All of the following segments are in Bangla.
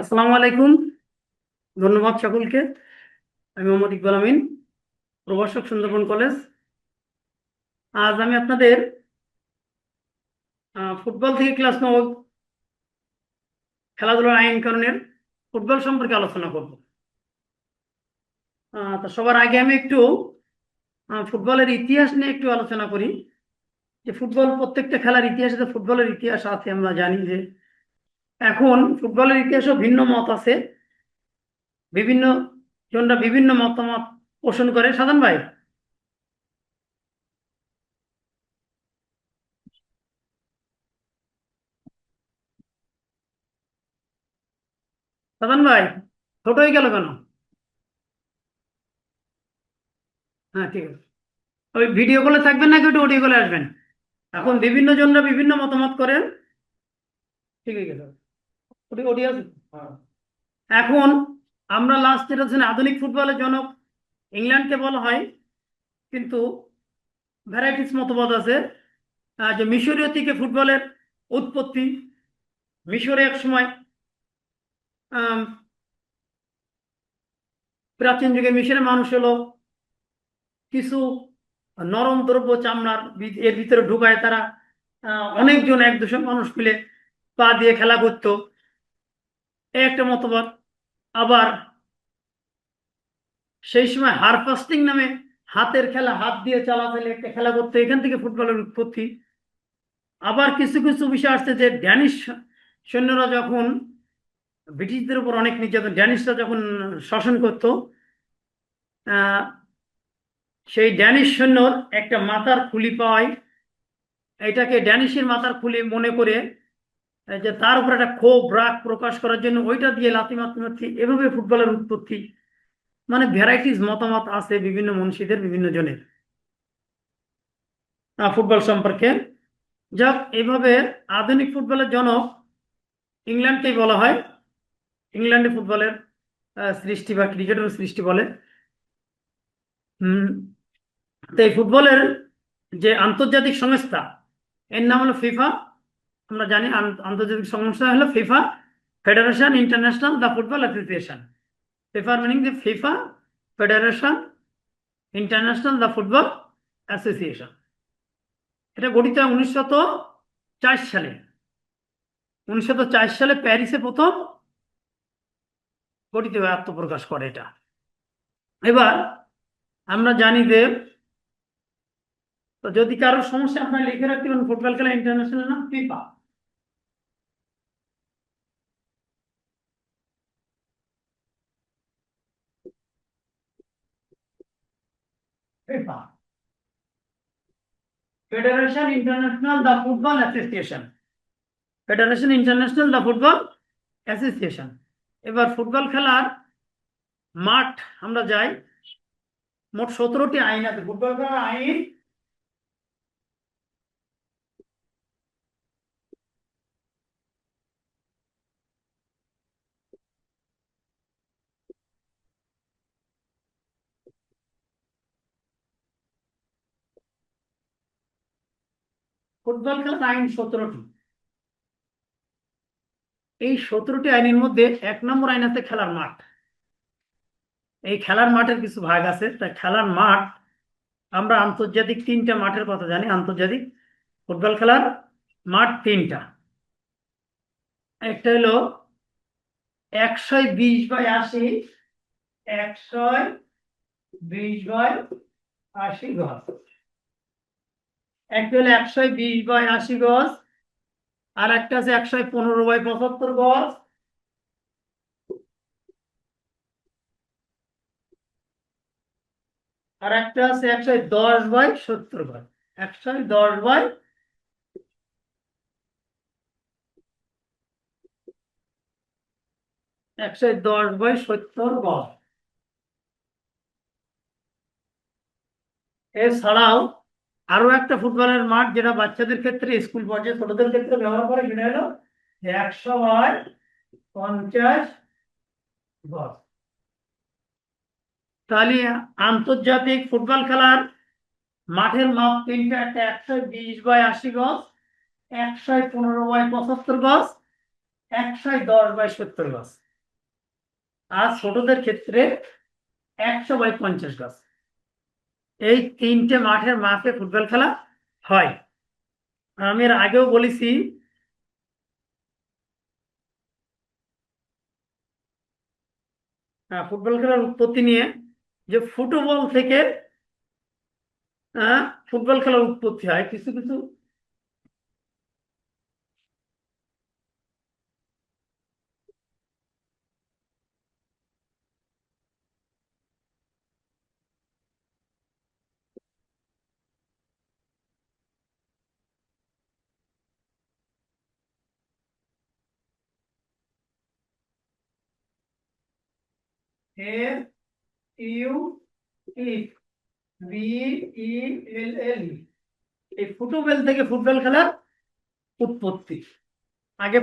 আসসালামু আলাইকুম। ধন্যবাদ সকলকে। আমি মোহাম্মদ ইকবাল আমিন, প্রভাষক, সুন্দরবন কলেজ। আজ আমি আপনাদের ফুটবল থেকে ক্লাস 9 খেলাধুলার আইন কানুনের ফুটবল সম্পর্কে আলোচনা করব। তো সবার আগে আমি একটু ফুটবলের ইতিহাস নিয়ে একটু আলোচনা করি। যে ফুটবল, প্রত্যেকটা খেলার ইতিহাসে তো ফুটবলের ইতিহাস আছে। আমরা জানি যে এখন ফুটবলের ইতিহাসও ভিন্ন মত আছে, বিভিন্ন জনরা বিভিন্ন মতামত পোষণ করে। সাধারণ ভাই, সাধারণ ভাই, ছোট হয়ে গেল কেন? হ্যাঁ, ঠিক আছে। ওই ভিডিও কলে থাকবেন নাকি ওটা অডিও কলে আসবেন? এখন বিভিন্ন জনরা বিভিন্ন মতামত করেন। ঠিক আছে, ওটা অডিও আছে? হ্যাঁ। এখন আমরা লাস্ট যেটা হচ্ছে আধুনিক ফুটবলের জনক ইংল্যান্ডকে বলা হয়, কিন্তু ভ্যারাইটিস মতবাদ আছে। যে মিশরীয় থেকে ফুটবলের উৎপত্তি। মিশরে এক সময় প্রাচীন যুগে মিশরের মানুষ হলো কিছু নরম দ্রব্য চামড়ার এর ভিতরে ঢুকায় তারা অনেকজন, 1-200 মানুষ মিলে পা দিয়ে খেলা করতো, এই একটা মতবাদ। আবার সেই সময় হারফাস্টিং নামে হাতের খেলা, হাত দিয়ে চালাচালি একটা খেলা করতো, এখান থেকে ফুটবলের উৎপত্তি। আবার কিছু কিছু বিষয় আসছে যে ড্যানিশ সৈন্যরা যখন ব্রিটিশদের উপর অনেক নির্যাতন, ড্যানিশরা যখন শাসন করতো, আহ সেই ড্যানিশ সৈন্যর একটা মাথার খুলি পাওয়ায় এটাকে ড্যানিশের মাথার খুলি মনে করে যে তার উপর একটা ক্ষোভ রাগ প্রকাশ করার জন্য ওইটা দিয়ে লাথি মারতে মারতে এভাবে ফুটবলের উৎপত্তি। মানে ভ্যারাইটিস মতামত আছে বিভিন্ন মনীষীদের, বিভিন্ন জনের ফুটবল সম্পর্কে। যাক, এইভাবে আধুনিক ফুটবলের জনক ইংল্যান্ডকেই বলা হয়। ইংল্যান্ডে ফুটবলের সৃষ্টি বা ক্রিকেটের সৃষ্টি বলে। হম তো এই ফুটবলের যে আন্তর্জাতিক সংস্থা, এর নাম হলো ফিফা। আমরা জানি আন্তর্জাতিক সংস্থা হলো FIFA, federation international the football association. ফিফার মিনিং যে FIFA, federation international the football association. এটা গঠিত হয় 1904 সালে। 1904 সালে প্যারিসে প্রথম গঠিত হয়ে আত্মপ্রকাশ করে এটা। এবার আমরা জানি যে, তো যদি কারোর সমস্যা আপনার লিখে রাখতে পারেন, ফুটবল খেলা ইন্টারন্যাশনাল নাম FIFA. FIFA, federation international the football association. Federation international the football association. এবার ফুটবল খেলার মাঠ আমরা যাই, মোট 17টি আইন আছে ফুটবল খেলার আইন। ফুটবল খেলার আইন 17টি। এই 17টি আইনের মধ্যে 1 নম্বর আইন আছে খেলার মাঠ। এই খেলার মাঠের কিছু ভাগ আছে। তা খেলার মাঠ, আমরা আন্তর্জাতিক 3টা মাঠের কথা জানি। আন্তর্জাতিক ফুটবল খেলার মাঠ 3টা। একটা হলো 120/80, 120/80 গজ। একটা হলো 120/80 গজ, আর একটা আছে 115/75 গজ, আর একটা আছে 110/70 গজ। 110 বাই 70 গজ। এছাড়াও আরো একটা ফুটবলের মাঠ যেটা বাচ্চাদের ক্ষেত্রে, স্কুল পর্যায়ে ছোটদের ক্ষেত্রে ব্যবহার করে, সেটা হলো 100/50 গজ। তাহলে আন্তর্জাতিক ফুটবল খেলার মাঠের মাপ 3টা। একটা 120/80 গজ, 115/75 গজ, 110/70 গজ। আর ছোটদের ক্ষেত্রে 100/50 গজ। এই 3টে মাঠের মাপে ফুটবল খেলা হয়। আমি এর আগেও বলেছি ফুটবল খেলার উৎপত্তি নিয়ে, যে ফুটবল থেকে ফুটবল খেলার উৎপত্তি হয়। কিছু কিছু FUTBL, এই ফুটবল থেকে ফুটবল খেলার উৎপত্তি। আগে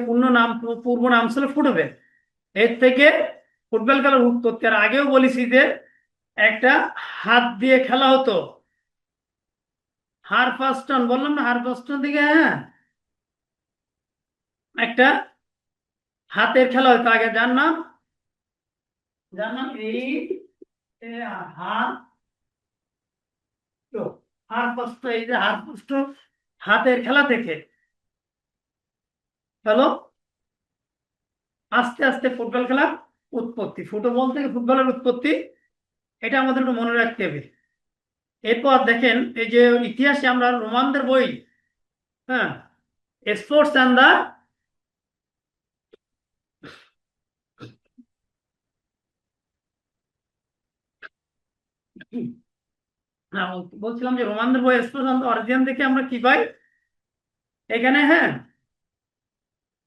পূর্ব নাম ছিল ফুটবল। এর থেকে ফুটবল খেলার উৎপত্তি। আর আগেও বলেছি যে একটা হাত দিয়ে খেলা হতো, হারপাস্টন, বললাম না হারপাস্টন দিকে, হ্যাঁ, একটা হাতের খেলা হতো আগে, যার নাম এই হাত হারপাস্ট। এই যে হারপাস্ট হাতের খেলা থেকে হলো আস্তে আস্তে ফুটবল খেলার উৎপত্তি। ফুটবল থেকে ফুটবলের উৎপত্তি, এটা আমাদের একটু মনে রাখতে হবে। এরপর দেখেন, এই যে ইতিহাসে আমরা রোমানদের বই, হ্যাঁ, স্পোর্টস অ্যান্ড দা, হ্যাঁ, বলছিলাম যে রোমানদের বই স্পোর্টস অ্যান্ড অরিজিন দেখে আমরা কি পাই এখানে, হ্যাঁ,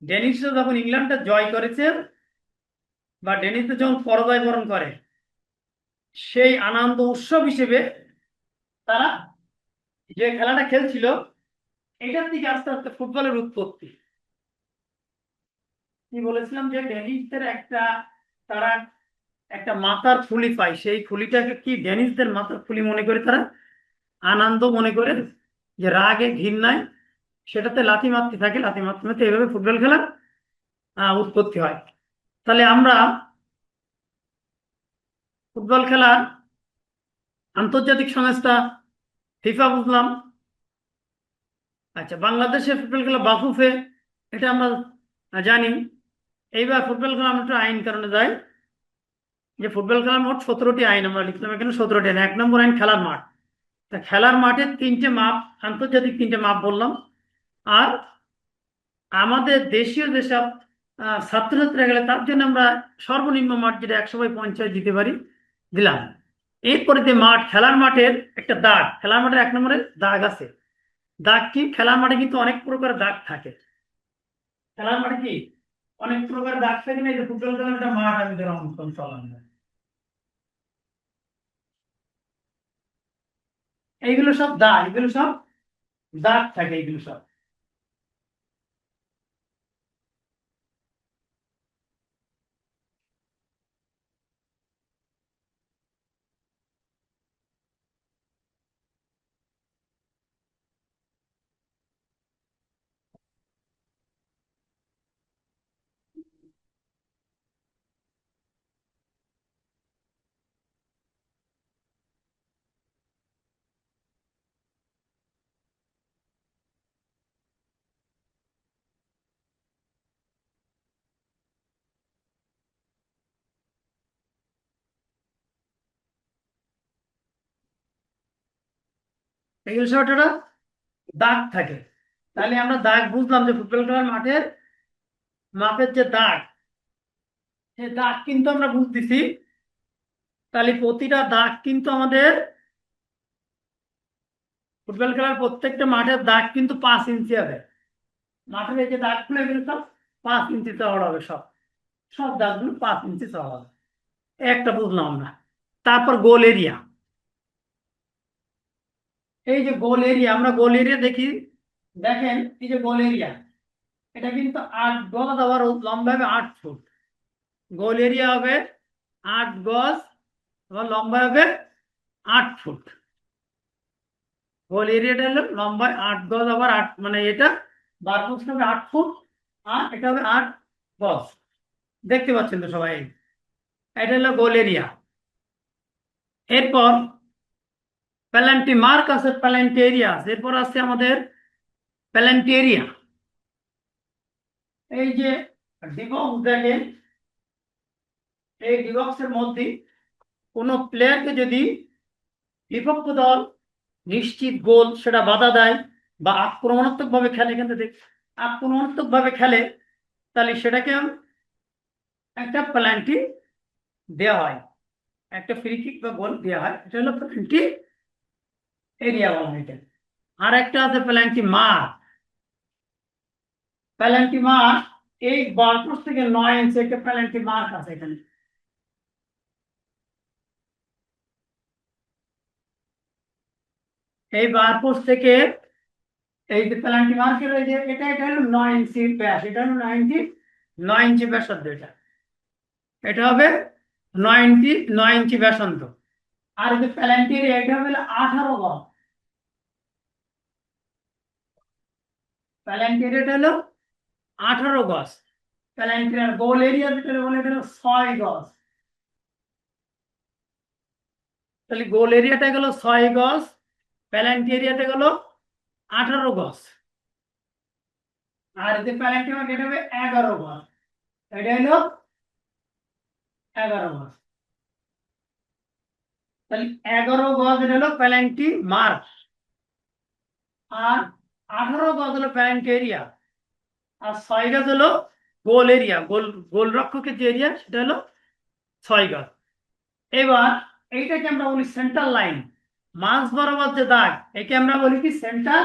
ডেনিসরা যখন ইংল্যান্ডটা জয় করেছে বা ডেনিসরা যখন পরাজয় বরণ করে, সেই আনন্দ উৎসব হিসেবে তারা যে খেলাটা খেলছিল, এটার দিকে আস্তে আস্তে ফুটবলের উৎপত্তি। কি বলেছিলাম যে ডেনিসদের তারা একটা মাথার খুলি পায়, সেই খুলিটাকে কি ডেনিসদের মাথার খুলি মনে করে, তারা আনন্দ মনে করে, যে রাগে ঘৃণায় সেটাতে লাথি মারতে থাকে, লাথি মারতে মারতে এইভাবে ফুটবল খেলার উৎপত্তি হয়। তাহলে আমরা ফুটবল খেলার আন্তর্জাতিক সংস্থা ফিফা বুঝলাম। আচ্ছা, বাংলাদেশে ফুটবল খেলা বাফুফে, এটা আমরা জানি। এইবার ফুটবল খেলা আমরা একটু আইন কারণে যাই, যে ফুটবল খেলার মোট 17টি আইন আমরা লিখলাম এখানে। 17টি আইন। 1 নম্বর আইন খেলার মাঠ। তা খেলার মাঠের 3টে মাপ, আন্তর্জাতিক 3টে মাপ বললাম। আর আমাদের দেশীয় যেসব ছাত্রছাত্রীরা গেলে তার জন্য আমরা সর্বনিম্ন মাঠ যেটা 100/50 দিতে পারি, দিলাম। এরপরে যে মাঠ, খেলার মাঠের একটা দাগ, খেলার মাঠের 1 নম্বরে দাগ আছে। দাগ কি? খেলার মাঠে কিন্তু অনেক প্রকার দাগ থাকে। খেলার মাঠে কি অনেক প্রকার দাগ থাকে না? এই যে ফুটবল খেলার একটা মাঠ আমি ধরো অঙ্কন চলাম, এইগুলো সব দাগ, এগুলো সব দাগ থাকে, এগুলো সব। এগুলো সব একটা দাগ থাকে। তাহলে আমরা দাগ বুঝলাম যে ফুটবল খেলার মাঠের মাপের যে দাগ, সে দাগ কিন্তু আমরা বুঝতেছি। তাহলে প্রতিটা দাগ কিন্তু আমাদের ফুটবল খেলার প্রত্যেকটা মাঠের দাগ কিন্তু 5 ইঞ্চি হবে। মাঠের এই যে দাগগুলো, এগুলো সব 5 ইঞ্চি চওড়া হবে। সব সব দাগগুলো 5 ইঞ্চি চওড়া হবে। একটা বুঝলাম আমরা। তারপর গোল এরিয়া। এই যে গোল এরিয়া, আমরা গোল এরিয়া দেখি, দেখেন এই যে গোল এরিয়া, এটা কিন্তু 8 গজ, আবার লম্বা হবে 8 ফুট। গোল এরিয়া হবে 8 গজ, আবার লম্বা হবে 8 ফুট। গোল এরিয়াটা হলো লম্বায় 8 গজ, আবার 8, মানে এটা বার প্রস্থ হবে 8 ফুট, আর এটা হবে 8 গজ। দেখতে পাচ্ছেন তো সবাই? এটা হলো গোল এরিয়া। এরপর প্যালেন্টি মার্ক আছে, প্যালেন্টি এরিয়া আছে, এরপর আছে আমাদের প্যালেন্টি এরিয়া। এই যে ডিবক্স দেখেন, এই ডিবক্সের মধ্যে কোনো প্লেয়ারকে যদি বিপক্ষ দল নিশ্চিত গোল সেটা বাধা দেয় বা আক্রমণাত্মক ভাবে খেলে, কিন্তু আক্রমণাত্মক ভাবে খেলে, তাহলে সেটাকে একটা পেনাল্টি দেওয়া হয়, একটা ফ্রি কিক বা গোল দেওয়া হয়, এটা হলো পেনাল্টি এরিয়া বলা হয় এটা। আর একটা আছে পেনাল্টি মার্ক। পেনাল্টি মার্ক এই বলপোস্ট থেকে 9 ইঞ্চি একটা পেনাল্টি মার্ক আছে এখানে। এই বারপোস্ট থেকে এই যে পেনাল্টি মার্কের এই যে এটা হলো 9 ইঞ্চি ব্যাস, এটা হলো 9 ইঞ্চি ব্যাসার্ধ, এটা হবে 9 ইঞ্চি ব্যাসার্ধ। আর এই যে পেনাল্টি এরিয়া এটা হবে 18 গজ। পেনাল্টি এরিয়াটা হলো 18 গজ। পেনাল্টি আর গোল এরিয়া যেটা বলে এটা হলো 6 গজ। তাহলে গোল এরিয়াটা গেল 6 গজ, পেনাল্টি এরিয়াটা গেল 18 গজ। আর যে পেনাল্টি মার্ক এটা হবে 11 গজ, এটা হলো 11 গজ। তাহলে 11 গজ এটা হলো পেনাল্টি মার্ক, আর 18 গজ হলো পেনাল্টি এরিয়া, আর 6 গজ হলো গোল এরিয়া, গোলরক্ষকের যে এরিয়া সেটা হলো 6 গজ। এবার এইটাকে আমরা বলি সেন্টার লাইন, মাঝ বরাবর যে দাগ, একে আমরা বলি কি সেন্টার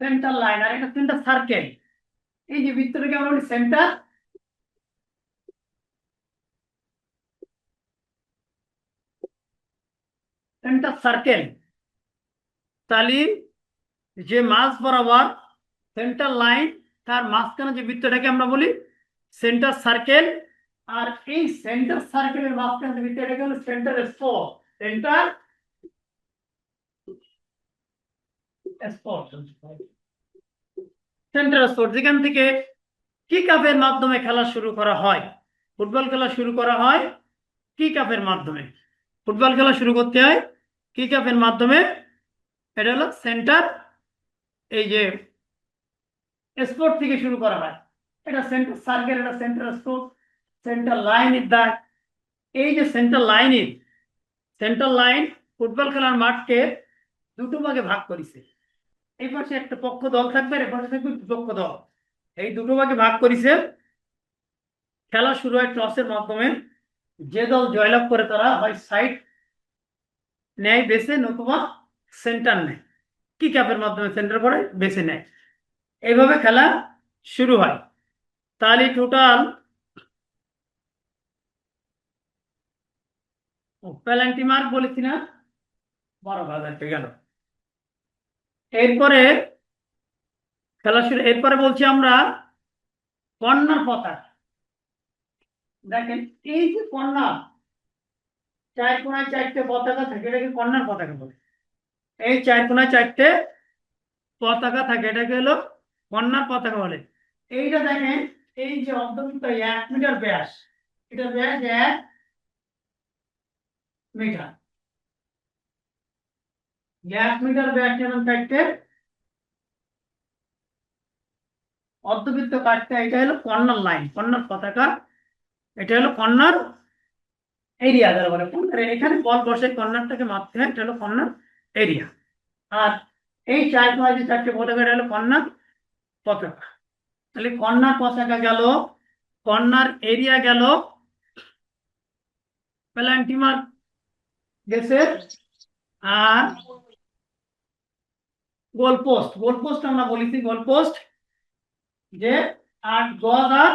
সেন্টার লাইন। আর এটা সেন্টার সার্কেল, এই যে বৃত্তটাকে আমরা বলি সেন্টার সেন্টার সার্কেল। তাহলে যে মাঝ বরাবর সেন্টার লাইন, তার মাঝখানে যে বৃত্তটাকে আমরা বলি সেন্টার সার্কেল। আর এই সেন্টার সার্কেলের মাঝখানে যে বৃত্তটাকে হলো centre spot, centre spot, centre spot, যেখান থেকে কিক আপের মাধ্যমে খেলা শুরু করা হয়। ফুটবল খেলা শুরু করা হয় কিক আপের মাধ্যমে। ফুটবল খেলা শুরু করতে হয় কিক আপের মাধ্যমে। এটা হলো সেন্টার, এই যে স্পোর্ট থেকে শুরু করা হয়। এটা সেন্টার সার্কেল, এটা centre sport, centre line is the, এই যে সেন্টার লাইন ফুটবল খেলার মাঠকে দুটো ভাগে ভাগ করেছে। এই পাশে একটা পক্ষ দল থাকবে, আর এই পাশে থাকবে বিপক্ষ দল। এই দুটো ভাগে ভাগ করেছে। খেলা শুরু হয় টসের মাধ্যমে। যে দল জয়লাভ করে তারা হয় সাইড নেয় বেছে, নতুবা সেন্টার নেয়, কিক আপের মাধ্যমে সেন্টার করে বেছে নেয়। এইভাবে খেলা শুরু হয়। তাহলে টোটাল পেনাল্টি মার্ক বলেছি না, 12 ভাগ গেল। এরপরে খেলা শুরু, এরপরে বলছি আমরা কর্নার পতাকা। দেখেন এই যে কর্নার, 4 কোণায় 4টে পতাকা থাকে, এটাকে কর্নার পতাকা বলে। এই 4 কোণায় 4টে পতাকা থাকে, এটাকে হলো কর্নার পতাকা বলে। এইটা দেখেন, এই যে অর্ধবৃত্ত 1 মিটার ব্যাস, এটা ব্যাস 1 মিটার। 1 মিটার ব্যাস যেমন কাটতে অর্ধবৃত্ত কাটতে, এটা হলো কর্নার লাইন, কর্নার পতাকা। এটা হলো কর্নার এরিয়া যারা বলে, কর্নার এখানে বল বসে কর্নারটাকে মারতে হয়, এটা হলো কর্নার এরিয়া। আর এই 4 কোণায় যে 4টে পতাকা, এটা হলো কর্নার পতাকা। তাহলে কর্নার পতাকা গেল, কর্নার এরিয়া গেল, পেনাল্টি মার্ক গেছে, আর গোলপোস্ট আমরা বলেছি গোলপোস্ট যে 8 গজ আর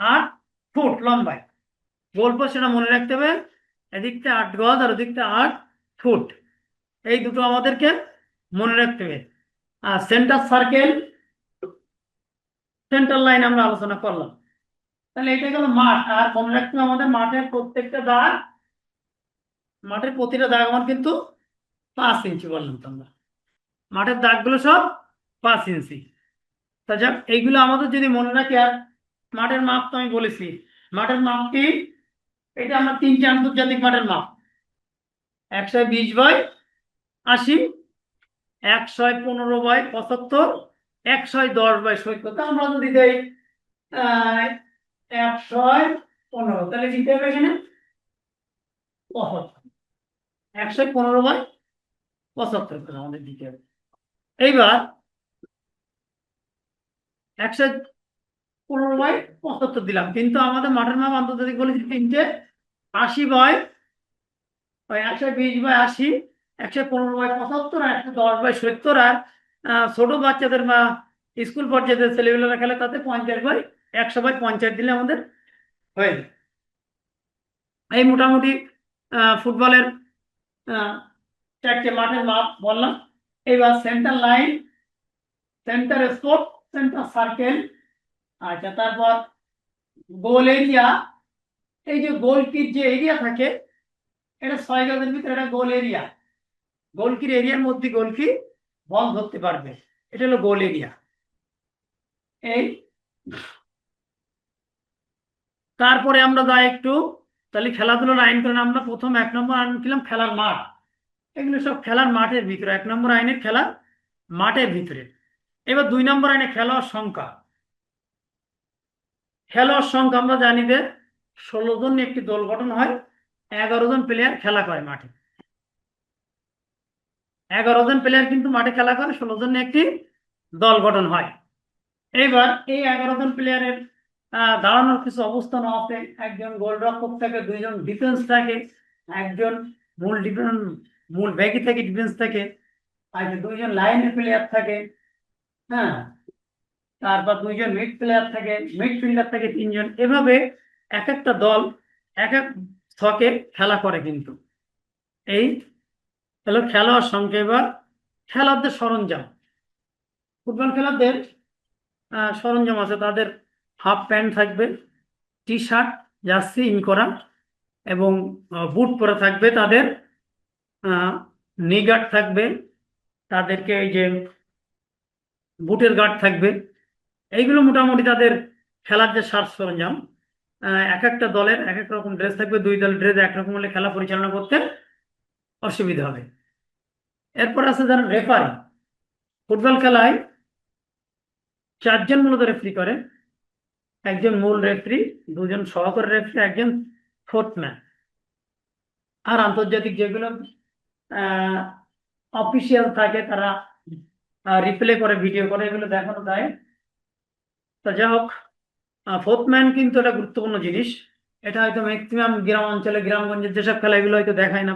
8 ফুট লম্বায়। গোলপোস্ট সেটা মনে রাখতে হবে, এদিকটা 8 গজ আর ওদিকটা 8 ফুট, এই দুটো আমাদেরকে মনে রাখতে হবে। আর সেন্টার সার্কেল, সেন্টার লাইন আমরা আলোচনা করলাম। তাহলে এটা গেল মাঠ। আর মনে রাখতে হবে আমাদের মাঠের প্রত্যেকটা দাগ, মাঠের প্রতিটা দাগ আমার কিন্তু 5 ইঞ্চি বললাম তো আমরা। মাঠের দাগগুলো সব 5 ইঞ্চি। তা যাক, এইগুলো আমাদের যদি মনে রাখি। আর মাঠের মাপ তো আমি বলেছি, মাঠের মাপটি এটা আমার 3টে আন্তর্জাতিক মাঠের মাপ: 120/80, 115/75, 110/70। আমরা যদি দেই 115, তাহলে দিতে হবে এখানে 75। 115/75 করে আমাদের দিতে হবে। এইবার 115/75 দিলাম, কিন্তু আমাদের মাঠের মাপ আন্তর্জাতিক বলেছি 3টে। 120/80, 115/75 আর 110/70। আর ছোট বাচ্চাদের বা স্কুল পর্যায়ের ছেলেমেয়েরা খেলে তাতে 50/100/50 দিলে আমাদের হয়ে যায়। এই মোটামুটি ফুটবলের 4টে মাঠের মাপ বললাম। এইবার centre line, centre spot, centre circle. আচ্ছা, তারপর গোল এরিয়া। এই যে গোলকির যে এরিয়া থাকে, এটা 6 গজের ভিতরে এটা গোল এরিয়া। গোলকির এরিয়ার মধ্যে গোলকি বল ধরতে পারবে, এটা হলো গোল এরিয়া। এই তারপরে আমরা যাই একটু, তাহলে খেলাধুলার আইন করে আমরা প্রথম 1 নম্বর আইন ছিলাম খেলার মাঠ। এগুলো সব খেলার মাঠের ভিতরে, 1 নম্বর আইনের খেলার মাঠের ভিতরে। এবার 2 নম্বর আইনে খেলোয়াড় সংখ্যা। খেলোয়াড় সংখ্যা আমরা জানি যে 16 জন নিয়ে একটি দল গঠন হয়, 11 জন প্লেয়ার খেলা করে মাঠে। 11 জন প্লেয়ার কিন্তু মাঠে খেলা করে, 16 জন নিয়ে একটি দল গঠন হয়। এইবার এই 11 জন প্লেয়ারের দাঁড়ানোর কিছু অবস্থান আছে। একজন গোলরক্ষক থাকে, 2জন ডিফেন্স থাকে, একজন মূল ব্যাকি থেকে ডিফেন্স থাকে, আর 2জন লাইনের প্লেয়ার থাকে। হ্যাঁ, তারপর 2জন মিড প্লেয়ার থাকে, মিডফিল্ডার থাকে 3জন। এভাবে এক একটা দল এক এক ছকে খেলা করে। কিন্তু এই হলো খেলোয়াড় সংখ্যা। এবার খেলোয়াড়দের সরঞ্জাম। ফুটবল খেলোয়াড়দের সরঞ্জাম আছে। তাদের হাফ প্যান্ট থাকবে, টি শার্ট, জার্সি ইন করা, এবং বুট পরা থাকবে। তাদের নি গার্ড থাকবে, তাদেরকে এই যে বুটের গার্ড থাকবে। এইগুলো মোটামুটি তাদের খেলার যে সাজ সরঞ্জাম। এক একটা দলের এক এক রকম ড্রেস থাকবে। 2 দলের ড্রেস একরকম হলে খেলা পরিচালনা করতে অসুবিধা হবে। এরপর আছে যারা রেফারি। ফুটবল খেলায় 4জন মূলত রেফারি করে: একজন মূল রেফারি, 2জন সহকারী রেফারি, একজন ফোর্থম্যান। আর আন্তর্জাতিক যেগুলো অফিসিয়াল থাকে, তারা রিপ্লে করে, ভিডিও করে, এগুলো দেখানো যায়। তো যাই হোক, ফোর্থম্যান কিন্তু এটা গুরুত্বপূর্ণ জিনিস। এটা হয়তো ম্যাক্সিমাম গ্রাম অঞ্চলে, গ্রামগঞ্জের যেসব খেলা এগুলো হয়তো দেখায় না,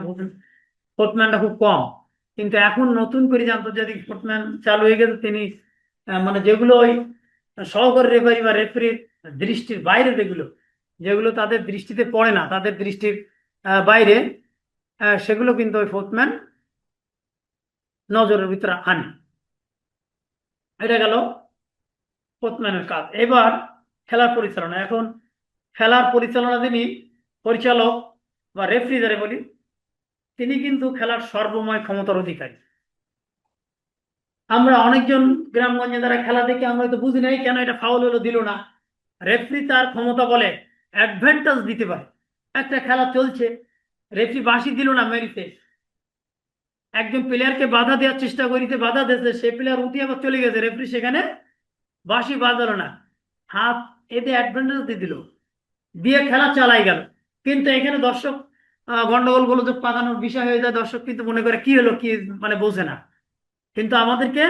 ফোর্থম্যানটা খুব কম। কিন্তু এখন নতুন করে যে আন্তর্জাতিক ফোর্থম্যান চালু হয়ে গেছে, তিনি মানে যেগুলো ওই সহকারী রেফারি বা রেফারির দৃষ্টির বাইরে, যেগুলো যেগুলো তাদের দৃষ্টিতে পড়ে না, তাদের দৃষ্টির বাইরে, সেগুলো কিন্তু ওই ফোর্থম্যান নজরের ভিতরে আনে। এটা গেল ফোর্থম্যানের কাজ। এবার খেলার পরিচালনা। এখন খেলার পরিচালনা যিনি পরিচালক বা রেফারি যারা বলি, তিনি কিন্তু খেলার সর্বময় ক্ষমতার অধিকারী। আমরা অনেকজন গ্রামগঞ্জে যারা খেলা দেখে আমরা হয়তো বুঝি নাই কেন এটা ফাউল হলো, দিল না। রেফারি তার ক্ষমতা বলে অ্যাডভান্টেজ দিতে পারে। একটা খেলা চলছে, রেফারি বাঁশি দিল না, মেরিতে একজন প্লেয়ারকে বাধা দেওয়ার চেষ্টা করিতে, বাধা দিয়েছে, সে প্লেয়ার উঠে আবার চলে গেছে, রেফারি সেখানে বাঁশি বাজালো না, হাত এতে অ্যাডভান্টেজ দিয়ে দিল, দিয়ে খেলা চালাই গেল। কিন্তু এখানে দর্শক গন্ডগোল গোলযোগ পাকানোর বিষয় হয়ে যায়। দর্শক কিন্তু মনে করে কি হলো, কি মানে বোঝে না। কিন্তু আমাদেরকে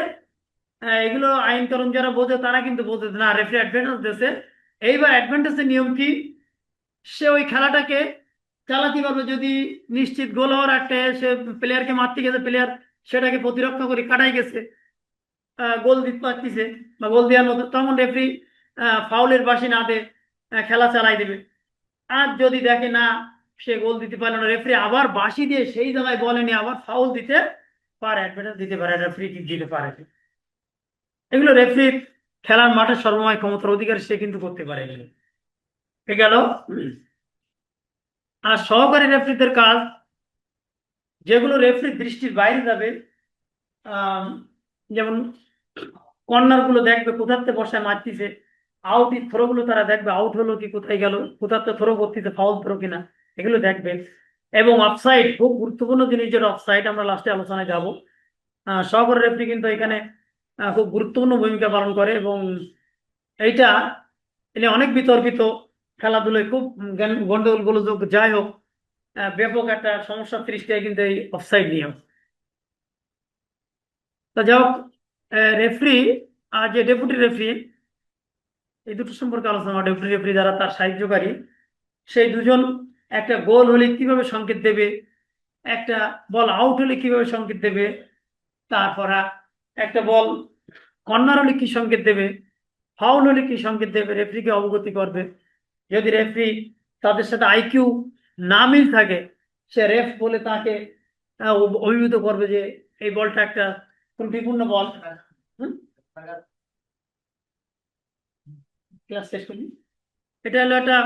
এগুলো আইন কানুন যারা বোঝে তারা কিন্তু বোঝে না, রেফারি অ্যাডভান্টেজ দিয়েছে। এইবার অ্যাডভান্টেজের নিয়ম কি? সে ওই খেলাটাকে চালাতে পারবে যদি নিশ্চিত গোল হওয়ার একটা, সে প্লেয়ারকে মারতে গেছে, প্লেয়ার সেটাকে প্রতিরক্ষা করে কাটাই গেছে, গোল দিতে পারতেছে বা গোল দেওয়ার মতো, তখন রেফারি ফাউলের বাসি না দিয়ে খেলা চালাই দেবে। আর যদি দেখে না সে গোল দিতে পারলো না, রেফারি আবার বাঁশি দিয়ে সেই জায়গায় বলে নিয়ে আবার ফাউল দিতে পারে, অ্যাডভান্টেজ দিতে পারে, রেফারি দিতে পারে। এগুলো রেফারির খেলার মাঠে সর্বময় ক্ষমতার অধিকার, সে কিন্তু করতে পারে এগুলো। এ গেল। আর সহকারী রেফারিদের কাজ, যেগুলো রেফারির দৃষ্টির বাইরে যাবে, যেমন কর্নার গুলো দেখবে কোথাতে বসায় মারতিছে, আউট থ্রো গুলো তারা দেখবে আউট হলো কি কোথায় গেল, কোথাতে থ্রো করতেছে ফাউল থ্রো কিনা, এগুলো দেখবে। এবং অফসাইড খুব গুরুত্বপূর্ণ জিনিস, যেটা অফসাইড আমরা লাস্টে আলোচনায় যাব। সহকারী রেফারি কিন্তু এখানে খুব গুরুত্বপূর্ণ ভূমিকা পালন করে, এবং এইটা এনে অনেক বিতর্কিত খেলাধুলায় খুব গন্ডগোল গোলযোগ যাই হোক, ব্যাপক একটা সমস্যা সৃষ্টি হয় কিন্তু এই অফসাইড নিয়ম। তা যাই হোক, রেফারি আর যে ডেপুটি রেফারি, এই দুটো সম্পর্কে আলোচনা। ডেপুটি রেফারি যারা তার সাহায্যকারী, সেই দুজন একটা গোল হলে কিভাবে সংকেত দেবে, একটা বল আউট হলে কিভাবে সংকেত দেবে, তারপর একটা বল কর্নার হলে কি সংকেত দেবে, ফাউল হলে কি সংকেত দেবে, রেফারিকে অবগতি করবে। যদি রেফারি তাদের সাথে আইকিউ না মিল থাকে, সে রেফ বলে তাকে অভিভূত করবে যে এই বলটা একটা ত্রুটিপূর্ণ বল। ক্লাস শেষ করি। এটা হলো একটা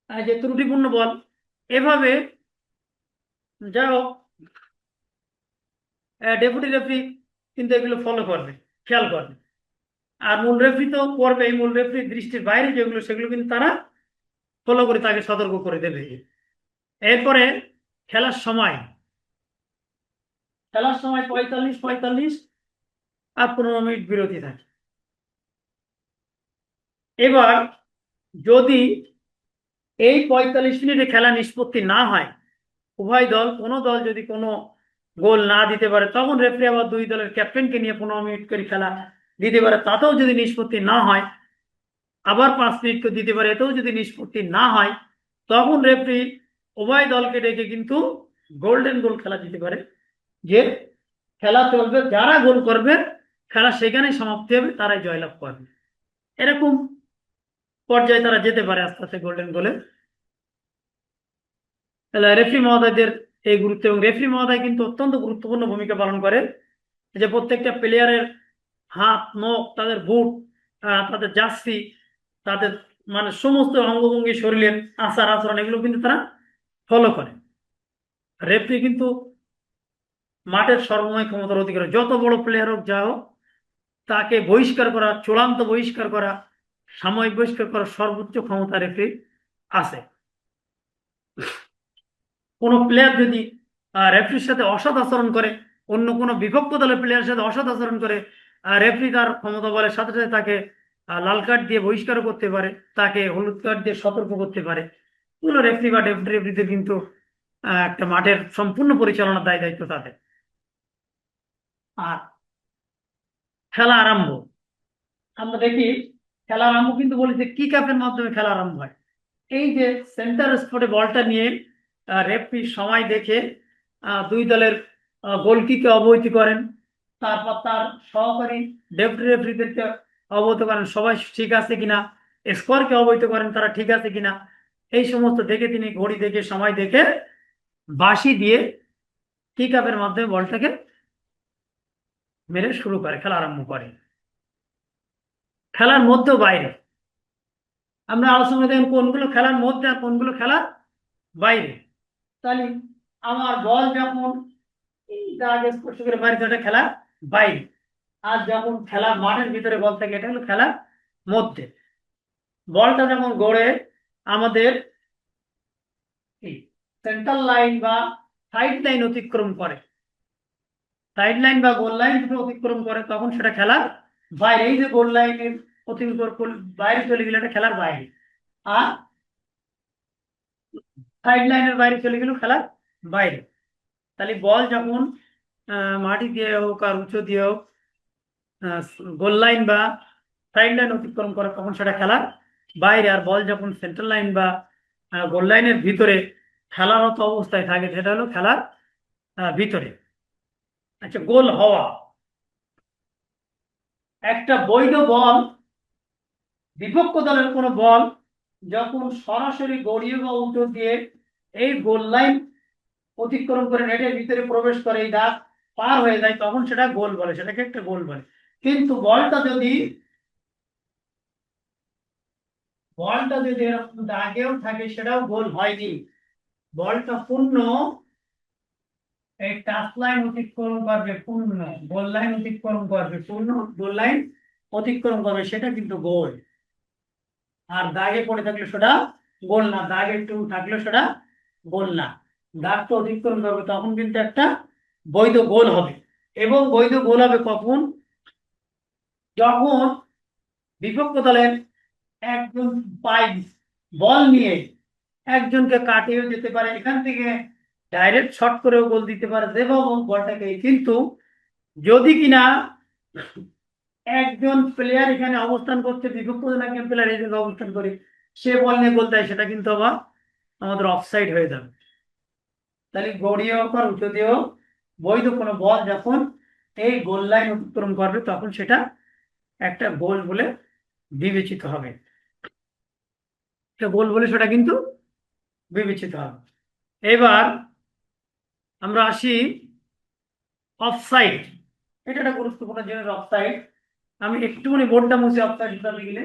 যে ত্রুটিপূর্ণ বল। এভাবে যাই হোক, ডেপুটি রেফারি কিন্তু এগুলো ফলো করবে, খেয়াল করবে। আর মূল রেফারি তো করবে, এই মূল রেফারি দৃষ্টির বাইরে যেগুলো সেগুলো কিন্তু তারা ফলো করে তাকে সতর্ক করে দেবে। এরপরে খেলার সময়, খেলার সময় 45 45 আর 15 মিনিট বিরতি থাকে। এবার যদি এই 45 মিনিটে খেলা নিষ্পত্তি না হয়, উভয় দল কোনো দল যদি কোনো গোল না দিতে পারে, তখন রেফারি আবার দুই দলের ক্যাপ্টেনকে নিয়ে 15 মিনিট করে খেলা দিতে পারে। তাতেও যদি নিষ্পত্তি না হয়, আবার 5 মিনিট করে দিতে পারে, এতেও যদি নিষ্পত্তি না হয়, তখন রেফারি উভয় দলকে ডেকে কিন্তু গোল্ডেন গোল খেলা দিতে পারে, যে খেলা চলবে, যারা গোল করবে খেলা সেখানেই সমাপ্তি হবে, তারাই জয়লাভ করবে। এরকম পর্যায়ে তারা যেতে পারে আস্তে আস্তে গোল্ডেন গোলে। তাহলে রেফারি মহোদয়দের এই গুরুত্ব, এবং রেফারি মহোদয় কিন্তু অত্যন্ত গুরুত্বপূর্ণ ভূমিকা পালন করে, যে প্রত্যেকটা প্লেয়ারের হাত নখ, তাদের বুট, তাদের জার্সি, তাদের মানে সমস্ত অঙ্গভঙ্গি, শরীরের আচার আচরণ, এগুলো কিন্তু তারা ফলো করে। রেফারি কিন্তু মাঠের সর্বময় ক্ষমতার অধিকারী, যত বড় প্লেয়ার হোক যা হোক, তাকে বহিষ্কার করা, চূড়ান্ত বহিষ্কার করা, সাময়িক বহিষ্কার করার সর্বোচ্চ ক্ষমতা রেফারি আছে। কোনো প্লেয়ার যদি রেফারির সাথে অসৎ আচরণ করে, অন্য কোনো বিপক্ষ দলের প্লেয়ারের সাথে অসৎ আচরণ করে, রেফারি তার ক্ষমতা বলের সাথে সাথে তাকে লাল কার্ড দিয়ে বহিষ্কার করতে পারে, তাকে হলুদ কার্ড দিয়ে সতর্ক করতে পারে। এগুলো রেফারি বা ডেপুটি রেফারিদের কিন্তু একটা মাঠের সম্পূর্ণ পরিচালনার দায় দায়িত্ব তাদের। আর খেলা আরম্ভ, আমরা দেখি খেলা আরম্ভ কিন্তু বলি যে কিক আপের মাধ্যমে খেলা আরম্ভ হয়। এই যে সেন্টার স্পটে বলটা নিয়ে রেফারি সময় দেখে দুই দলের গোলকিকে অবহিত করেন, তারপর তার সহকারী ডেপুটি রেফারিদেরকে অবহিত করেন সবাই ঠিক আছে কিনা, স্কোরকে অবহিত করেন তারা ঠিক আছে কিনা। এই সমস্ত দেখে তিনি ঘড়ি দেখে সময় দেখে বাঁশি দিয়ে কিক আপের মাধ্যমে বলটাকে মেরে শুরু করে, খেলা আরম্ভ করে। খেলার মধ্যেও বাইরে আমরা আলোচনা দেখেন কোনগুলো খেলার মধ্যে আর কোনগুলো খেলার বাইরে। তাহলে আমার বল যখন আগে স্পর্শ করে বাইরে, এটা খেলার বাইরে। আর যখন খেলা মাঠের ভিতরে বল থাকে, এটা হলো খেলার মধ্যে। বলটা যখন গড়ে আমাদের সেন্ট্রাল লাইন বা সাইড লাইন অতিক্রম করে, সাইড লাইন বা গোল লাইন দুটো অতিক্রম করে, তখন সেটা খেলার বাইরে। এই যে গোল লাইনের অতিক্রম বাইরে চলে গেলে এটা খেলার বাইরে, আর সাইড লাইনের বাইরে চলে গেল খেলার বাইরে। তাহলে বল যখন মাটি দিয়ে হোক আর উঁচু দিয়ে হোক গোল লাইন বা সাইড লাইন অতিক্রম করে, তখন সেটা খেলার বাইরে। আর বল যখন সেন্ট্রাল লাইন বা গোল লাইনের ভিতরে খেলারত অবস্থায় থাকে, সেটা হলো খেলার ভিতরে। আচ্ছা, গোল হওয়া, একটা বৈধ বল, বিপক্ষ দলের কোনো বল যখন সরাসরি গড়িয়ে বা উল্টো দিয়ে এই গোল লাইন অতিক্রম করে নেটের ভিতরে প্রবেশ করে, এই দাগ পার হয়ে যায়, তখন সেটা গোল বলে, সেটাকে একটা গোল বলে। কিন্তু বলটা যদি এরকম দাগেও থাকে, সেটাও গোল হয়নি। বলটা পূর্ণ এই টাচ লাইন অতিক্রম করবে পূর্ণ, গোল লাইন অতিক্রম করবে পূর্ণ, গোল লাইন অতিক্রম করবে, সেটা কিন্তু গোল। আর দাগে পড়ে থাকলে সেটা গোল না, দাগে একটু থাকলে সেটা গোল না। দাগটা অতিক্রম করবে তখন কিন্তু একটা বৈধ গোল হবে। এবং বৈধ গোল হবে কখন? যখন বিপক্ষ দলের একজন পাই বল নিয়ে একজনকে কাটিয়ে যেতে পারে, এখান থেকে ডাইরেক্ট শট করেও গোল দিতে পারে যেভাবে বলটাকে। কিন্তু যদি কিনা একজন প্লেয়ার এখানে অবস্থান করছে, বিপক্ষ দলের একজন প্লেয়ার এই জায়গায় অবস্থান করে, সে বল নিয়ে গোল দেয়, সেটা কিন্তু আবার আমাদের অফসাইড হয়ে যাবে। তাহলে গড়িয়ে হোক আর উঁচু দিয়েও বৈধ কোনো বল যখন এই গোল লাইন অতিক্রম করবে তখন সেটা একটা গোল বলে বিবেচিত হবে। একটা গোল বলে সেটা কিন্তু বিবেচিত হবে। এবার আমরা আসি অফসাইড। এটা একটা গুরুত্বপূর্ণ জিনিস, অফসাইড। আমি একটুখানি বোর্ডটা মুছে অফসাইড হিসাবে গেলে,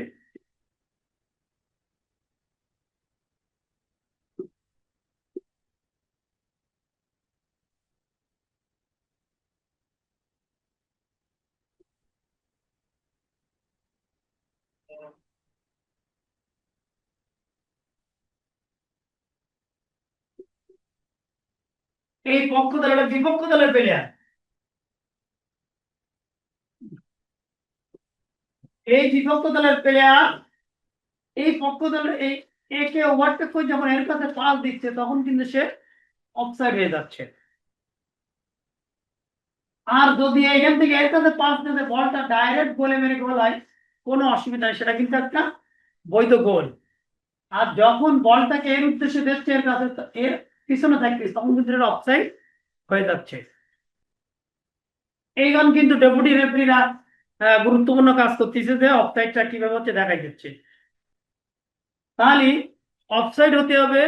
এই পক্ষ দলের বিপক্ষ দলের প্লেয়ার, এই বিপক্ষ দলের প্লেয়ার এই পক্ষ দলের এই একে ওভারটেক করে যখন এর কাছে পাস দিচ্ছে তখন কিন্তু সে অফসাইড হয়ে যাচ্ছে। আর যদি এখান থেকে এর কাছে পাস দিতে বলটা ডাইরেক্ট গোলে মেরে গোল হয়, কোনো অসুবিধা নেই, সেটা কিন্তু একটা বৈধ গোল। আর যখন বলটাকে এর উদ্দেশ্যে দিচ্ছে এর কাছে, এর পিছনে থাকছে, তখন কিন্তু এটা অফসাইড হয়ে যাচ্ছে। এইখান কিন্তু ডেপুটি রেফারিরা গুরুত্বপূর্ণ কাজ করতেছে যে অফসাইডটা কিভাবে হচ্ছে দেখাই যাচ্ছে। তাহলে অফসাইড হতে হবে,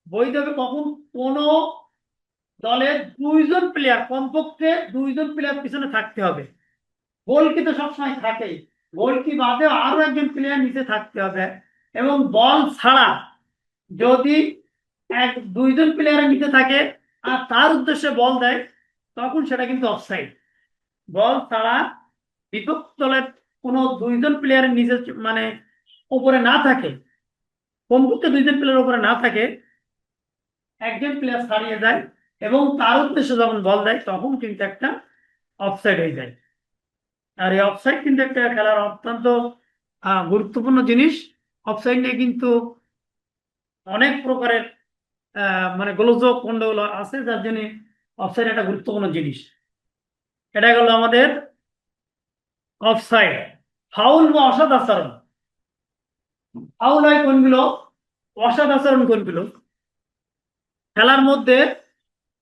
বৈধ হবে কখন? কোন দলের দুইজন প্লেয়ার, কমপক্ষে দুইজন প্লেয়ার পিছনে থাকতে হবে। গোলকি তো সবসময় থাকেই, গোলকি বাদে আরো একজন প্লেয়ার নিচে থাকতে হবে। এবং বল ছাড়া যদি দুইজন প্লেয়ার নিচে থাকে আর তার উদ্দেশ্যে বল দেয়, তখন সেটা কিন্তু অফসাইড। বল ছাড়া বিপক্ষ দলের কোনো দুইজন প্লেয়ারের নিচে মানে উপরে না থাকে, কমপক্ষে দুইজন প্লেয়ার উপরে না থাকে, একজন প্লেয়ার ছাড়িয়ে যায় এবং তার উদ্দেশ্যে যখন বল দেয় তখন কিন্তু একটা অফসাইড হয়ে যায়। আর এই অফসাইড কিন্তু একটা খেলার অত্যন্ত গুরুত্বপূর্ণ জিনিস। অফসাইড নিয়ে কিন্তু অনেক প্রকারের মানে গোলযোগ গন্ডগোল আছে, যার জন্য অফসাইড একটা গুরুত্বপূর্ণ জিনিস। এটা গেল আমাদের অফসাইড। ফাউল বা অসৎ আচরণ। ফাউল হয় কোনগুলো? অসৎ আচরণ কোনগুলো? খেলার মধ্যে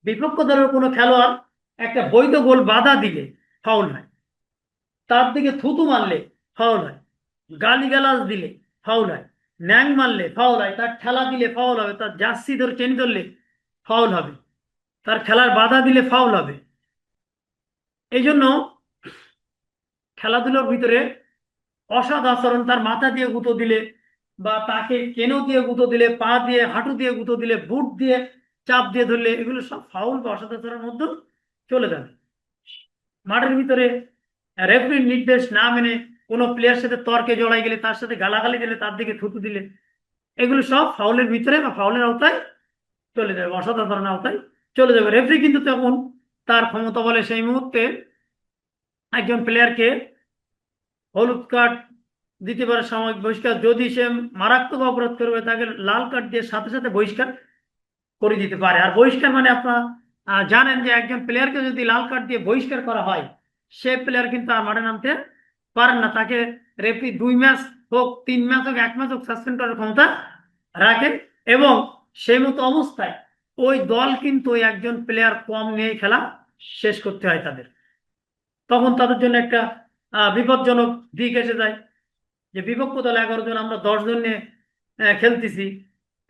বিপক্ষ দলের কোনো খেলোয়াড় একটা বৈধ গোল বাধা দিলে ফাউল হয়, তার দিকে থুতু মারলে ফাউল হয়, গালিগালাজ দিলে ফাউল হয়, ন্যাং মারলে ফাউল হয়, তার ঠেলা দিলে ফাউল হবে, তার জার্সি ধরে টেনে ধরলে ফাউল হবে, তার খেলার বাধা দিলে ফাউল হবে। এই জন্য খেলাধুলার ভিতরে অসৎ আচরণ, তার মাথা দিয়ে গুঁতো দিলে বা তাকে কেনো দিয়ে গুঁতো দিলে, পা দিয়ে হাঁটু দিয়ে গুঁতো দিলে, বুট দিয়ে চাপ দিয়ে ধরলে, এগুলো সব ফাউল বা অসৎ আচরণের মধ্যে চলে যাবে। মাঠের ভিতরে রেফারির নির্দেশ না মেনে কোনো প্লেয়ার সাথে তর্কে জড়াই গেলে, তার সাথে গালাগালি দিলে, তার দিকে থুতু দিলে, এগুলো সব ফাউলের ভিতরে বা ফাউলের আওতায় চলে যাবে, অসৎ আচরণের আওতায় চলে যাবে। রেফারি কিন্তু তখন তার ক্ষমতা বলে সেই মুহূর্তে একজন প্লেয়ারকে হলুদ কার্ড দিতে পারে, সাময়িক বহিষ্কার। যদি সে মারাত্মক অপরাধ করবে তাকে লাল কার্ড দিয়ে সাথে সাথে বহিষ্কার করে দিতে পারে। আর বহিষ্কার মানে আপনারা জানেন যে একজন প্লেয়ারকে যদি লাল কার্ড দিয়ে বহিষ্কার করা হয়, সে প্লেয়ার কিন্তু আর মাঠে নামতে পারেন না। তাকে রেফারি 2 ম্যাচ হোক, 3 ম্যাচ হোক, 1 ম্যাচ হোক সাসপেন্ড করার ক্ষমতা রাখেন। এবং সেই মতো অবস্থায় ওই দল কিন্তু ওই একজন প্লেয়ার কম নিয়ে খেলা শেষ করতে হয় তাদের। তখন তাদের জন্য একটা বিপজ্জনক দিক এসে যায় যে বিপক্ষ দল 11 জন, আমরা 10 জন নিয়ে খেলতেছি,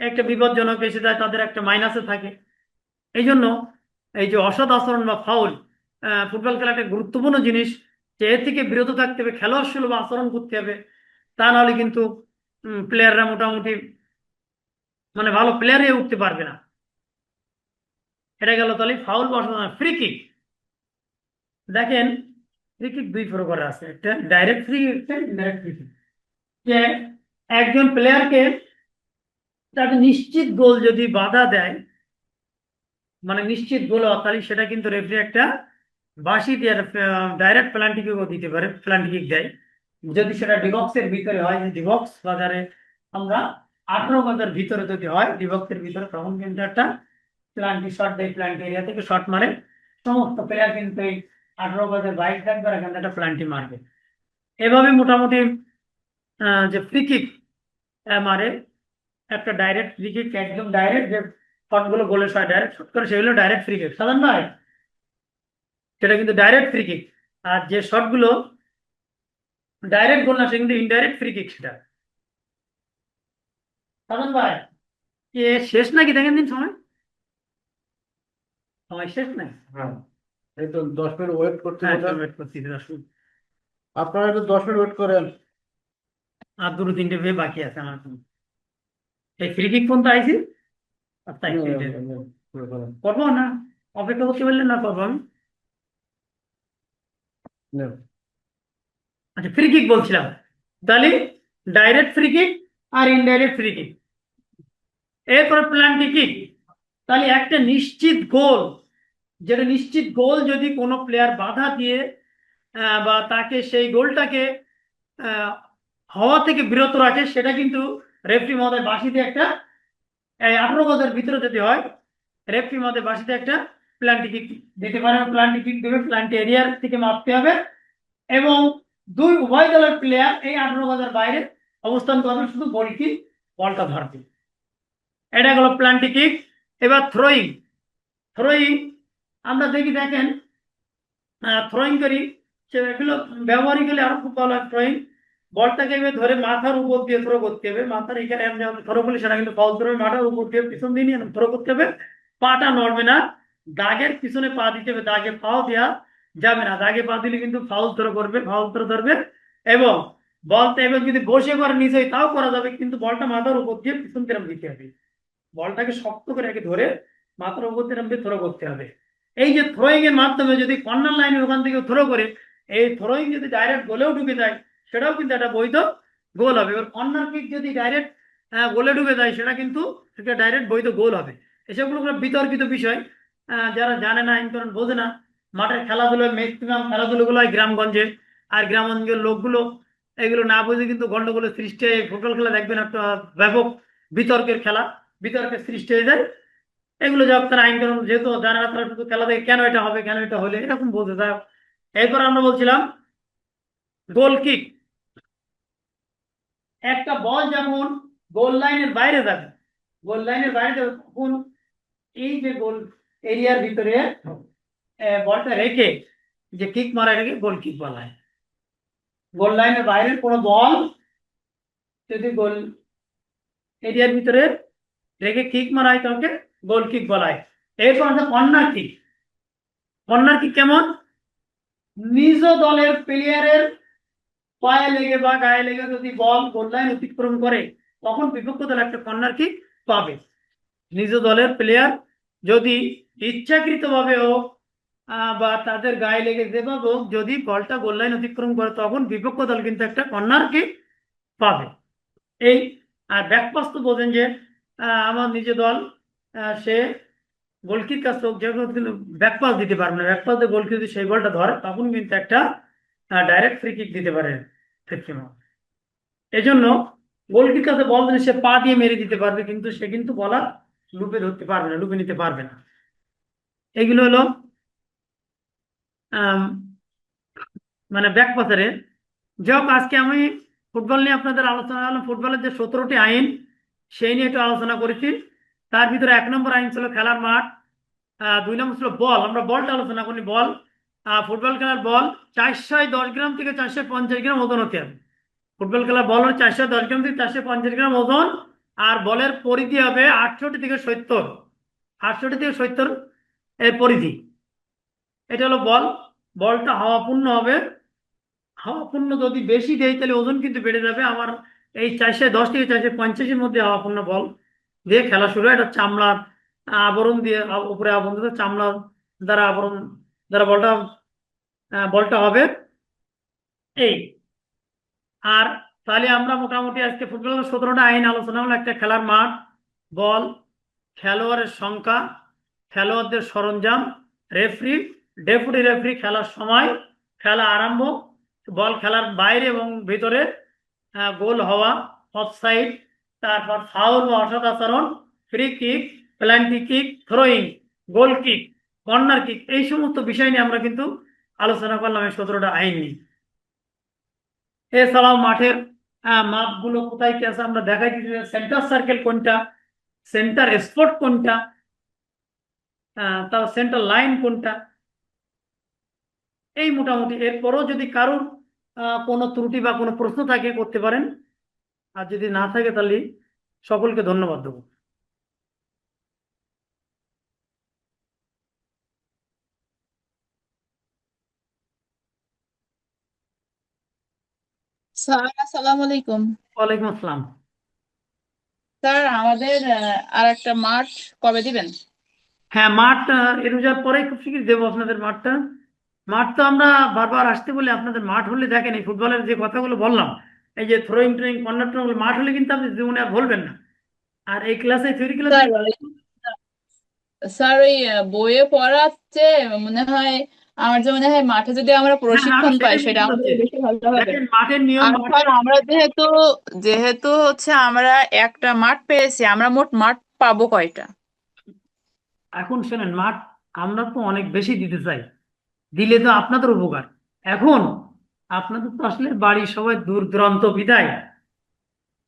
একটা বিপজ্জনক এসে যায়, তাদের একটা মাইনাসে থাকে। এই জন্য এই যে অসৎ আচরণ বা ফাউল, ফুটবল খেলা একটা গুরুত্বপূর্ণ জিনিস, যে এর থেকে বিরত থাকতে হবে, খেলোয়াড় সুলভ আচরণ করতে হবে। তা নাহলে কিন্তু প্লেয়াররা মোটামুটি মানে ভালো প্লেয়ার হয়ে উঠতে পারবে না। এটা গেল তাহলে ফাউল বসানো। ফ্রি কিক দেখেন, ফ্রি কিক দুই প্রকার আছে, একটা ডাইরেক্ট ফ্রি, একটা ইনডাইরেক্ট ফ্রি কিক। যে একজন প্লেয়ারকে তাকে নিশ্চিত গোল যদি বাধা দেয়, মানে নিশ্চিত গোল হয়, তাহলে সেটা কিন্তু রেফারি একটা বাঁশি দিয়ে ডাইরেক্ট পেনাল্টি কিকও দিতে পারে, পেনাল্টি কিক দেয়। যদি সেটা ডিবক্সের ভিতরে হয়, যে ডিবক্স বাজারে আমরা 18 গজের ভিতরে যদি হয়, ডিবক্সের ভিতরে, তখন কিন্তু একটা প্লান্টি শট দেয়, প্লান্টি এরিয়া থেকে শট মারে। সমস্ত প্লেয়ার কিন্তু এই 18 গজের বাইরে থাকবে, আর এখানে একটা প্লান্টি মারবে। এভাবে মোটামুটি যে ফ্রি কিক মারে, একটা ডাইরেক্ট ফ্রি কিক, একদম ডাইরেক্ট যে শটগুলো গোলের শট ডাইরেক্ট শট করে, সেগুলো ডাইরেক্ট ফ্রি কিক সাধারণ ভাই, সেটা কিন্তু ডাইরেক্ট ফ্রি কিক। আর যে শটগুলো ডাইরেক্ট গোল না, সে কিন্তু ইনডাইরেক্ট ফ্রি কিক সেটা। সাধারণ ভাই, এ শেষ নাকি দেখেন দিন, সময় সময় শেষ নাই। হ্যাঁ, এই তো 10 মিনিট ওয়েট করতে হ্যাঁ, বললেন। ওয়েট করছি 10 মিনিট। আপনারা একটু 10 মিনিট ওয়েট করেন। আর দুটো তিনটে ভেবে বাকি আছে আমার এখন। এই ফ্রি কিক পর্যন্ত আইছি, আর তাই করেন। করবো না, অপেক্ষা করতে পারলে না করবো আমি। আচ্ছা, ফ্রি কিক বলছিলাম, তাহলে ডাইরেক্ট ফ্রি কিক আর ইনডাইরেক্ট ফ্রি কিক। এরপরে প্লান্টি কিক, তাহলে একটা নিশ্চিত গোল, যেটা নিশ্চিত গোল যদি কোনো প্লেয়ার বাধা দিয়ে বা তাকে সেই গোলটাকে আহ, হওয়া থেকে বিরত রাখে, সেটা কিন্তু রেফরি মহোদয় বাঁশিতে একটা, এই 18 গজের ভিতরে যদি হয়, রেফরি মহোদয় বাঁশিতে একটা প্লান্টি কিক দিতে পারে। প্লান্টি কিক দেবে, প্লান্টি এরিয়ার থেকে মাপতে হবে, এবং উভয় দলের প্লেয়ার এই 18 গজের বাইরে অবস্থান করবে, শুধু গোলকিক বলটা ধরবে। এটা গেল প্লান্টি কিক। এবার থ্রোয়িং। থ্রোয়িং আমরা দেখি, দেখেন থ্রোয়িং করি, সেগুলো ব্যবহারিক হলে আরো খুব ভালো হয়। থ্রোয়িং, বলটাকে এবার ধরে মাথার উপর দিয়ে থ্রো করতে হবে, মাথার এখানে আমি যখন থ্রো করি সেটা কিন্তু ফাউল ধরবে, মাথার উপর দিয়ে পিছন দিয়ে নিয়ে থ্রো করতে হবে। পাটা নড়বে না, দাগের পিছনে পা দিতে হবে, দাগে পাও দেওয়া যাবে না, দাগে পা দিলে কিন্তু ফাউল থ্রো করবে, ফাউল থ্রো ধরবে। এবং বলটা এবার যদি বসে করে নিচে হয় তাও করা যাবে, কিন্তু বলটা মাথার উপর দিয়ে পিছন দিয়ে দিতে হবে, বলটাকে শক্ত করে রেখে ধরে মাথার উপর দিয়ে থ্রো করতে হবে। এই যে থ্রোয়িং এর মাধ্যমে যদি কর্নার লাইনের ওখান থেকে থ্রো করে, এই থ্রোয়িং যদি ডাইরেক্ট গোলেও ঢুকে যায়, সেটাও কিন্তু একটা বৈধ গোল হবে। এবার কর্নার কিক যদি ডাইরেক্ট গোলে ঢুকে যায়, সেটা কিন্তু একটা ডাইরেক্ট বৈধ গোল হবে। এসবগুলো কোনো বিতর্কিত বিষয়, যারা জানে না, ইন্টারন বোঝে না। মাঠের খেলাধুলো, ম্যাক্সিমাম খেলাধুলোগুলো হয় গ্রামগঞ্জে, আর গ্রামগঞ্জের লোকগুলো এগুলো না বুঝে কিন্তু গন্ডগোলের সৃষ্টি হয়। ফুটবল খেলা দেখবেন একটা ব্যাপক বিতর্কের খেলা, বিতর্কের সৃষ্টি হয়ে যায়। এগুলো যখন তারা আইন কানুন যেহেতু জানে না, তারা শুধু খেলা দেখে কেন এটা হবে, কেন এটা হলে এরকম বলতে যায়। এরপর আমরা বলছিলাম গোল কিক। একটা বল যখন গোল লাইনের বাইরে যাবে, গোল লাইনের বাইরে যাবে, তখন এই যে গোল এরিয়ার ভিতরে বলটা রেখে যে কিক মারা, এটাকে গোল কিক বলা হয়। গোল লাইনের বাইরের কোনো বল যদি গোল এরিয়ার ভিতরে রেখে কিক মারা হয়, তাকে গোল কিক বলা হয়। এরপর আছে কর্নার কিক। কর্নার কিক কেমন? নিজ দলের প্লেয়ারের পায়ে লেগে বা গায়ে লেগে যদি বল গোল লাইন অতিক্রম করে, তখন বিপক্ষ দল একটা কর্নার কিক পাবে। নিজ দলের প্লেয়ার যদি ইচ্ছাকৃত ভাবে হোক বা তাদের গায়ে লেগে যেভাবে হোক, যদি বলটা গোল লাইন অতিক্রম করে, তখন বিপক্ষ দল কিন্তু একটা কর্নার কিক পাবে। এই আর ব্যাকপাস তো বোঝেন যে আমার নিজে দল সে গোলকির কাছ থেকে যেগুলো কিন্তু ব্যাকপাস দিতে পারবে না, ব্যাকপাস দিয়ে গোলকি যদি সেই বলটা ধরে, তখন কিন্তু একটা ডাইরেক্ট ফ্রি কিক দিতে পারে ম্যাক্সিমাম। এই জন্য গোলকির কাছে বল দিলে সে পা দিয়ে মেরে দিতে পারবে, কিন্তু সে কিন্তু বলা লুপে ধরতে পারবে না, লুপে নিতে পারবে না। এগুলো হলো আম, মানে ব্যাকপাসারে। যাই হোক, আজকে আমি ফুটবল নিয়ে আপনাদের আলোচনা করলাম, ফুটবলের যে 17টি আইন সেই নিয়ে একটু আলোচনা করেছি। তার ভিতরে 1 নম্বর আইন ছিল খেলার মাঠ, 2 নম্বর ছিল বল, আমরা বলটা আলোচনা করি। বল, ফুটবল খেলার বল 410 গ্রাম থেকে 450 গ্রাম ওজন হতে হবে। ফুটবল খেলার বল হলো 410 গ্রাম থেকে 450 গ্রাম ওজন, আর বলের পরিধি হবে 68 থেকে 70, 68 থেকে 70 এর পরিধি। এটা হলো বল। বলটা হাওয়াপূর্ণ হবে, হাওয়াপূর্ণ যদি বেশি দেয় তাহলে ওজন কিন্তু বেড়ে যাবে। আমার এই 410 থেকে 450-এর মধ্যে হাওয়াপূর্ণ বল দিয়ে খেলা শুরু হয়। এটা চামড়ার আবরণ দিয়ে উপরে আবরণ দিয়ে চামড়া দ্বারা আবরণ দ্বারা বলটা বলটা হবে এই। আর তাহলে আমরা মোটামুটি আজকে ফুটবলের 17টা আইন আলোচনা হলো। একটা খেলার মাঠ, বল, খেলোয়াড়ের সংখ্যা, খেলোয়াড়দের সরঞ্জাম, রেফরি, ডেপুটি রেফরি, খেলার সময়, খেলা আরম্ভ, বল খেলার বাইরে এবং ভিতরে, গোল হওয়া, অফসাইড, তারপর ফাউল বা অসৎ আচরণ, free kick, penalty kick, throwing, গোল কিক, কর্নার কিক, এই সমস্ত বিষয় নিয়ে আমরা কিন্তু আলোচনা করলাম এই 17টা আইন নিয়ে। এছাড়াও মাঠের মাপগুলো কোথায় কি আছে আমরা দেখাই দিচ্ছি। সেন্টার সার্কেল কোনটা, সেন্টার স্পট কোনটা, তার সেন্টার লাইন কোনটা, এই মোটামুটি। এরপরও যদি কারোর কোনো ত্রুটি বা কোনো প্রশ্ন থাকে করতে পারেন, আর যদি না থাকে তাহলে সকলকে ধন্যবাদ দেবো। স্যার আসসালামু আলাইকুম। ওয়ালাইকুম আসসালাম। স্যার আমাদের আর একটা মাঠ কবে দিবেন? হ্যাঁ, মাঠ রোজার পরেই খুব শীঘ্রই দেবো আপনাদের মাঠটা। মাঠ তো আমরা বারবার আসতে বলি আপনাদের, মাঠ হলে দেখেন এই ফুটবলের যে কথাগুলো বললাম, এই যে থ্রোয়িং ট্রোয়িং কর্নার টর্নার, মাঠ হলে কিন্তু আপনি জীবনে আর ভুলবেন না। আর এই ক্লাসে থিওরি ক্লাসে স্যার ওই বইয়ে পড়াচ্ছে মনে হয়, আমার যে মনে হয় মাঠে যদি আমরা হ্যাঁ, হ্যাঁ, আমি প্রশিক্ষণ পাই সেটাই সেটা বলতে আমাদের চাচ্ছি। বেশি ভালো হবে। দেখেন মাঠের নিয়ম, আর মাঠের স্যার আমরা যেহেতু যেহেতু হচ্ছে আমরা একটা মাঠ পেয়েছি, আমরা মোট মাঠ পাবো কয়টা? এখন শোনেন, মাঠ আমরা তো অনেক বেশি দিতে চাই, দিলে তো আপনাদের উপকার। এখন আপনাদের তো আসলে বাড়ির সবাই দূর দূরান্ত বিদায়,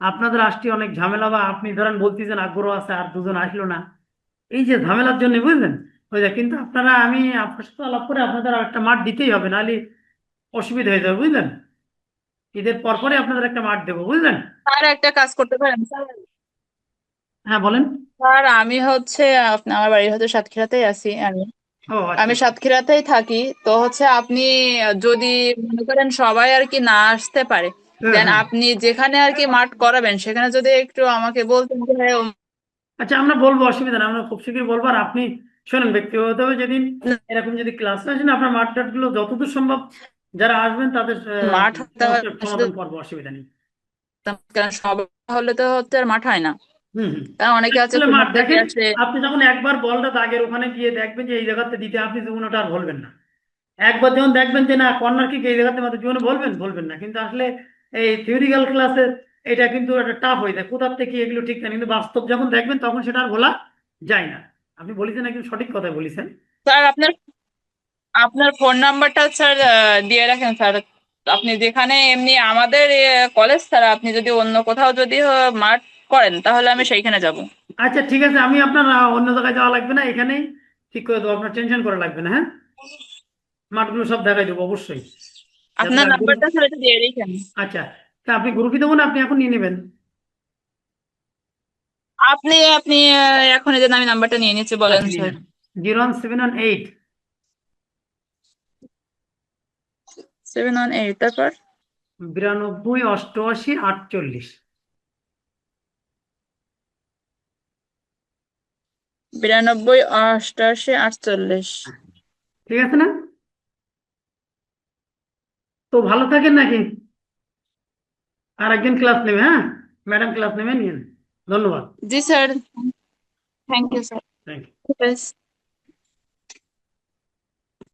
আপনাদের আসতে অনেক ঝামেলা, বা আপনি ধরেন বলতেছেন আগ্রহ আছে আর দুজন আসলো না, এই যে ঝামেলার জন্য বুঝলেন হয়ে যায়। কিন্তু আপনারা, আমি আপনার সাথে আলাপ করে আপনাদের আর একটা মাঠ দিতেই হবে, নাহলে অসুবিধা হয়ে যাবে বুঝলেন। ঈদের পরপরই আপনাদের একটা মাঠ দেবো বুঝলেন। স্যার একটা কাজ করতে পারেন স্যার? হ্যাঁ বলেন। স্যার আমি হচ্ছে আমার বাড়ি হচ্ছে সাতক্ষীরাতেই আছি আমি। ও আচ্ছা। আমি সাতক্ষীরাতেই থাকি। তো হচ্ছে আপনি যদি মনে করেন সবাই আর কি না আসতে পারে, হ্যাঁ, দেন হ্যাঁ। আপনি যেখানে আর কি মাঠ করাবেন সেখানে যদি একটু আমাকে বলতেন যে আচ্ছা, আমরা বলবো, অসুবিধা নেই, আমরা খুব শীঘ্রই বলবো। আর আপনি শোনেন, ব্যক্তিগতভাবে যেদিন এরকম যদি ক্লাস আসেন, আপনার মাঠ টাটগুলো যতদূর সম্ভব যারা আসবেন তাদের মাঠ সমস্যার শুধু সমাধান করবো, অসুবিধা নেই। কারণ সবাই হলে তো হচ্ছে আর মাঠ হয় না, হুম, হুম। কারণ অনেকে আছে আসলে মাঠ কুমির থেকে দেখেন, আসে। আপনি যখন একবার বলটা দাগের ওখানে গিয়ে দেখবেন যে এই জায়গাতে দিতে, আপনি জীবনে ওটা আর বলবেন না। একবার যখন দেখবেন যে না কর্নার কিক এই জায়গাতে মাত্র, জীবনে বলবেন বলবেন না। কিন্তু আসলে এই থিওরিক্যাল ক্লাসে এটা কিন্তু একটা টাফ হয়ে যায়, কোথার থেকে এগুলো ঠিক না, কিন্তু বাস্তব যখন দেখবেন তখন সেটা আর বলা যায় না। আপনি বলেছেন, একদম সঠিক কথা বলেছেন। স্যার আপনার আপনার ফোন নাম্বারটা স্যার দিয়ে রাখেন স্যার। আপনি যেখানে এমনি আমাদের কলেজ ছাড়া আপনি যদি অন্য কোথাও যদি মাঠ করেন তাহলে আমি সেইখানে যাব। আচ্ছা ঠিক আছে, আমি আপনার অন্য জায়গায় যাওয়া লাগবে না, এখানেই ঠিক করে দেবো, আপনার টেনশন করা লাগবে না। হ্যাঁ, মাঠগুলো সব দেখাই দেবো অবশ্যই, যাতে আপনার আর নাম্বারটা স্যার একটু দিয়ে রেখেন। আচ্ছা, তা আপনি গ্রুপে দেবো না, আপনি এখন নিয়ে নেবেন? আপনি আপনি এখন এই যে আমি নাম্বারটা নিয়ে নিচ্ছি, বলেন আচ্ছা নিয়ে স্যার। নেন। 01718 718 তারপর 92 88 48। 92 88 48। ঠিক আছে না? তো ভালো থাকেন নাকি? আর একদিন ক্লাস নেবে, হ্যাঁ, ম্যাডাম ক্লাস নেবে, নিয়ে নেন। ধন্যবাদ। জি sir, thank you sir. Thank you. ঠিক আছে।